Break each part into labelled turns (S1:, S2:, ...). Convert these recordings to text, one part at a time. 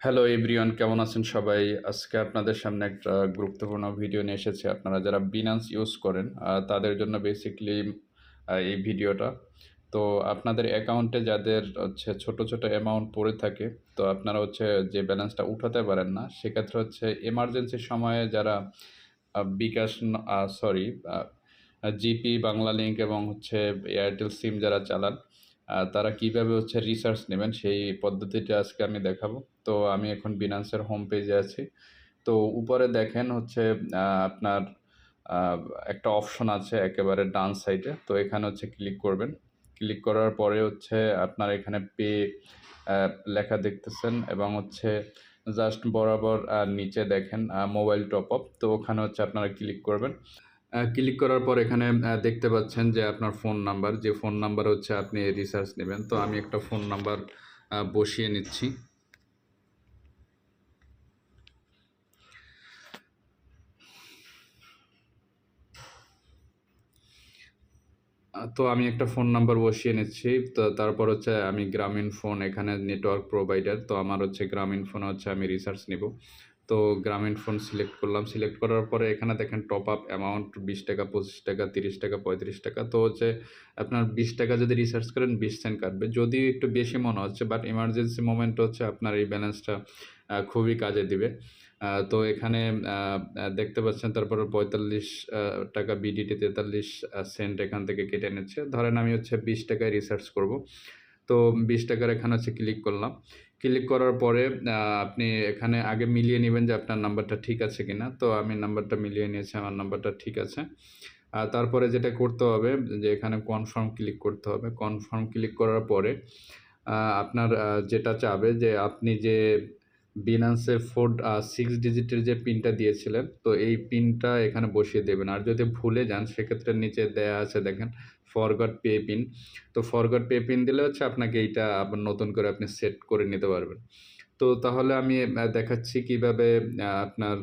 S1: Hello everyone, কেমন আছেন সবাই? আজকে আপনাদের সামনে একটা গুরুত্বপূর্ণ ভিডিও নিয়ে এসেছি। আপনারা যারা বিনান্স ইউজ করেন তাদের জন্য বেসিক্যালি এই ভিডিওটা। তো আপনাদের অ্যাকাউন্টে যাদের হচ্ছে ছোট ছোট অ্যামাউন্ট পড়ে থাকে, তো আপনারা হচ্ছে যে ব্যালেন্সটা উঠাতে পারেন না, সেক্ষেত্রে হচ্ছে এমার্জেন্সি সময়ে যারা বিকাশ সরি জিপি, বাংলা লিংক এবং হচ্ছে এয়ারটেল সিম যারা চালান, তারা কিভাবে হচ্ছে রিসার্চ নেবেন সেই পদ্ধতিটা আজকে আমি দেখাবো। তো আমি এখন বিনান্সের হোম পেজে আছি। তো উপরে দেখেন হচ্ছে আপনার আহ, একটা অপশন আছে একেবারে ডান সাইডে। তো এখানে হচ্ছে ক্লিক করবেন। ক্লিক করার পরে হচ্ছে আপনার এখানে পে লেখা দেখতেছেন, এবং হচ্ছে জাস্ট বরাবর নিচে দেখেন মোবাইল টপ আপ। তো ওখানে হচ্ছে আপনারা ক্লিক করবেন। ক্লিক করার পর এখানে দেখতে পাচ্ছেন যে আপনার ফোন নাম্বার, যে ফোন নাম্বার হচ্ছে আপনি রিচার্জ নেবেন। তো আমি একটা ফোন নাম্বার বসিয়ে নিচ্ছি। তো আমি একটা ফোন নাম্বার বসিয়ে নিচ্ছি। তো তারপর হচ্ছে আমি গ্রামীণ ফোন, এখানে নেটওয়ার্ক প্রোভাইডার, তো আমার হচ্ছে গ্রামীণ ফোনে হচ্ছে আমি রিচার্জ নিব। তো গ্রামীণ ফোন সিলেক্ট করলাম। সিলেক্ট করার পরে এখানে দেখেন টপ আপ অ্যামাউন্ট 20 টাকা, 25 টাকা, 30 টাকা, 35 টাকা। তো হচ্ছে আপনার 20 টাকা যদি রিচার্জ করেন 20 সেন্ট কাটবে, যদিও একটু বেশি মনে হচ্ছে, বাট ইমার্জেন্সি মোমেন্ট হচ্ছে আপনার এই ব্যালেন্সটা খুবই কাজে দিবে। তো এখানে দেখতে পাচ্ছেন তারপরে 45 টাকা বিডিটি, 43 সেন্ট এখান থেকে কেটে নিচ্ছে। ধরেন আমি হচ্ছে 20 টাকায় রিচার্জ করব। তো 20 টাকার এখানে হচ্ছে ক্লিক করলাম। ক্লিক করার পরে আপনি এখানে আগে মিলিয়ে নেবেন যে আপনার নাম্বারটা ঠিক আছে কিনা। তো আমি নাম্বারটা মিলিয়ে নিয়েছি, আমার নাম্বারটা ঠিক আছে। তারপরে যেটা করতে হবে যে এখানে কনফার্ম ক্লিক করতে হবে। কনফার্ম ক্লিক করার পরে আপনার যেটা চাবে যে আপনি যে বিনান্সে 6 ডিজিটের যে পিনটা দিয়েছিলেন, তো এই পিনটা এখানে বসিয়ে দেবেন। আর যদি ভুলে যান সেক্ষেত্রে নিচে দেয়া আছে দেখেন ফরগট পে পিন। তো ফরগট পে পিন দিলে হচ্ছে আপনাকে এইটা আবার নতুন করে আপনি সেট করে নিতে পারবেন। তো তাহলে আমি দেখাচ্ছি কিভাবে আপনার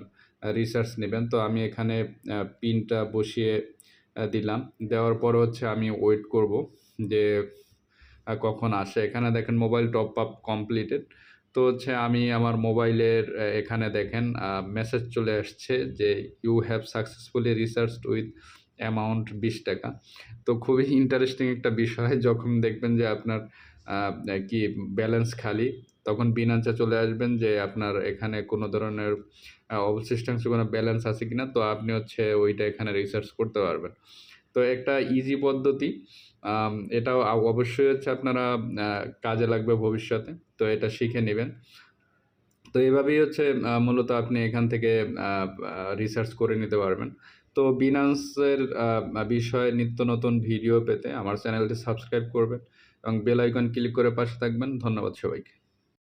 S1: রিসার্চ নেবেন। তো আমি এখানে পিনটা বসিয়ে দিলাম। দেওয়ার পর হচ্ছে আমি ওয়েট করব যে কখন আসে। এখানে দেখেন মোবাইল টপ আপ কমপ্লিটেড। তো হচ্ছে আমি আমার মোবাইলের এখানে দেখেন মেসেজ চলে আসছে যে you have successfully recharged with amount 20 টাকা। তো খুবই ইন্টারেস্টিং একটা বিষয়, যখন দেখবেন যে আপনার কি ব্যালেন্স খালি, তখন বিনান্সে চলে আসবেন যে আপনার এখানে কোনো ধরনের অবশিষ্টাংশ কোনো ব্যালেন্স আছে কিনা। তো আপনি হচ্ছে ওইটা এখানে রিসার্চ করতে পারবেন। তো একটা ইজি পদ্ধতি। এটাও অবশ্যই হচ্ছে আপনারা কাজে লাগবে ভবিষ্যতে। তো এটা শিখে নেবেন। তো এভাবেই হচ্ছে মূলত আপনি এখান থেকে রিসার্চ করে নিতে পারবেন। তো বিনান্সের বিষয়ে নিত্য নতুন ভিডিও পেতে আমার চ্যানেলটি সাবস্ক্রাইব করবেন এবং বেল আইকন ক্লিক করে পাশে থাকবেন। ধন্যবাদ সবাইকে।